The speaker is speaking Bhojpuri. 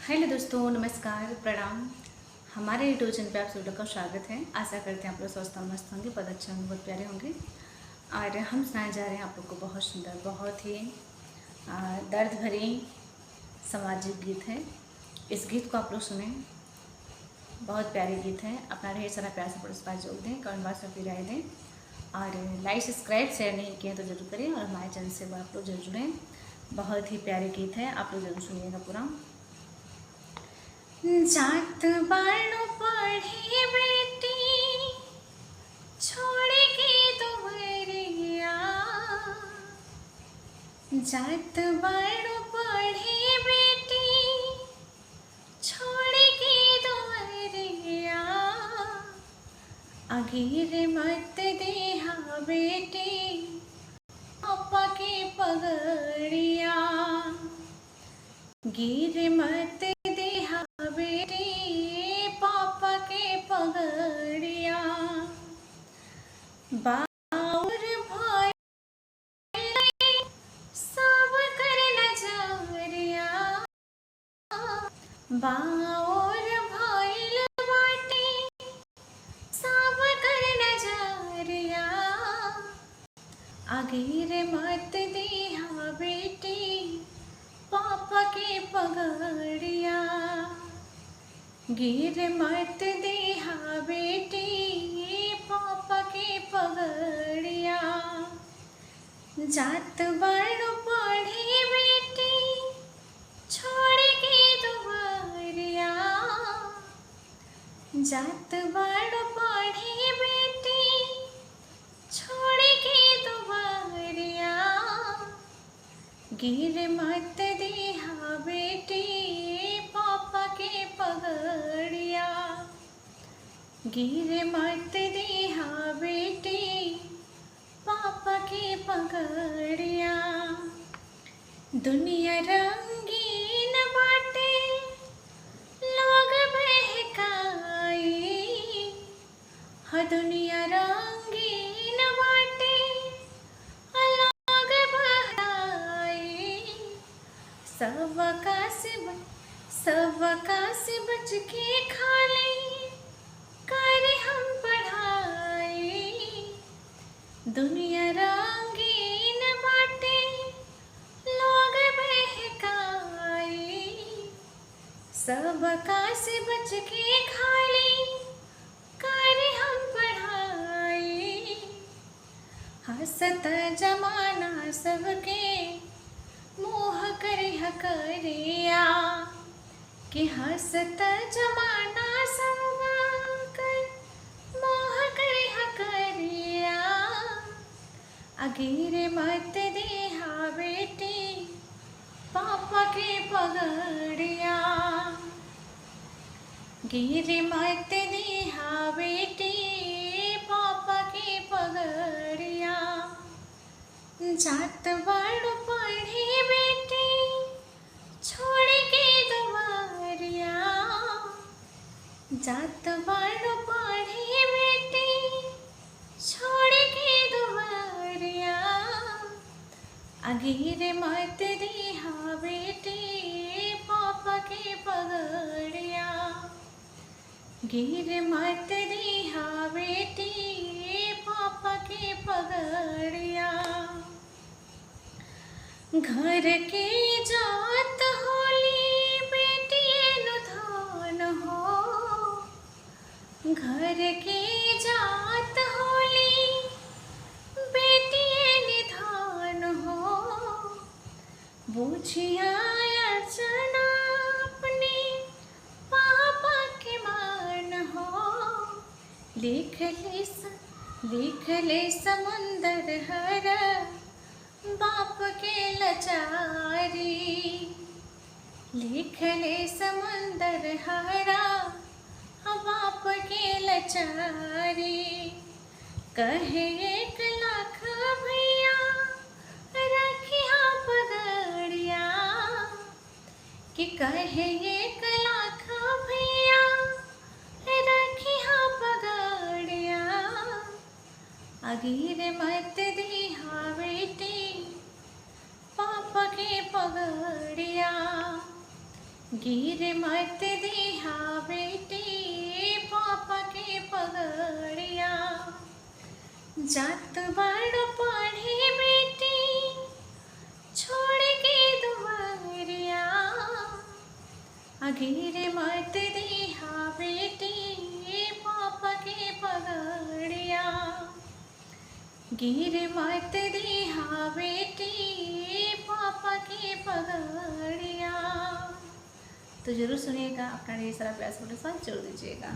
हेलो दोस्तों, नमस्कार, प्रणाम। हमारे यूट्यूब चैनल पे आप सभी लोग का स्वागत है। आशा करते हैं आप लोग स्वस्थ और मस्त होंगे, बहुत अच्छे होंगे, बहुत प्यारे होंगे। और हम सुनाए जा रहे हैं आप लोग को बहुत सुंदर, बहुत ही दर्द भरी सामाजिक गीत है। इस गीत को आप लोग सुने, बहुत प्यारे गीत है। अपना ढेर सारा प्यार से पुरस्कार जोड़ दें, कमेंट बॉक्स में अपनी राय दें और लाइक सब्सक्राइब शेयर नहीं किए तो ज़रूर करें और हमारे चैनल से आप लोग जरूर जुड़ें। बहुत ही प्यारे गीत है, आप लोग जरूर सुनिएगा पूरा। जात बाणो पढ़े बेटी छोड़ के दुवरिया, जात बाणो पढ़े बेटी छोड़ के दुवरिया, अगीर मत देहा बेटी पापा के पगड़िया, गिर मत देहा बेटी पापा के पगड़िया, बाउर भय सब कर नजरिया, बाउर भइल बाटे सब कर नजरिया, अगीर मत देहा बेटी पापा के पगड़िया, गिर मत देहा बेटी पापा के पगड़िया, जात बाणो पढ़े बेटी छोड़ के दुवरिया, जात बाणो पढ़े बेटी छोड़ के दुवरिया, गिर मत देहा बेटी पापा के पगड़िया, गिर मत देहा बेटी पापा के पगड़िया, दुनिया रंगीन बाटे लोग बहकाई, ह दुनिया रंगीन बाटे सबका से बच के खाले करे हम पढ़ाई, दुनिया रंगीन बाटे लोग बहकाई, सबका से बच के खाले करे हम पढ़ाई, हंसत जमाना सबके मोह करिह करिया, कि हंसत जमाना सब कर मोह करिह करिया, अगीर मत देहा बेटी पापा के पगड़िया, गिर मत देहा बेटी पापा के पगड़िया, जात बाणो पढ़े बेटी छोड़ के दुवरिया, जात बाणो पढ़े बेटी छोड़ के दुवरिया, अगीर मत देहा बेटी पापा के पगड़िया, गिर मत देहा बेटी पापा के पगड़िया, घर के जात होली बेटिए नु धन हो, घर के जात होली बेटिए निधान हो, बुझिया अर्चना अपने पापा के मान हो, लिख ले समुंदर हर बाप के लचारी, लिख ले समुंदर हरा बाप के लचारी, कहे 1,00,000 भैया रखिया पगड़िया, कि कहे 1,00,000 भैया रखिया पगड़िया, अगीर मत देहा बेटी पापा के पगड़िया, गिर मत दिहा बेटी पापा के पगड़िया, जात बड़ पढ़े बेटी छोड़ के दुआरिया। गिर मत दिहा बेटी पापा के पगड़िया, गिर मत दिहा बेटी पापा के पगड़िया। तो ज़रूर सुनिएगा, अपना ढेर सारा प्यार के साथ जोड़ दीजिएगा।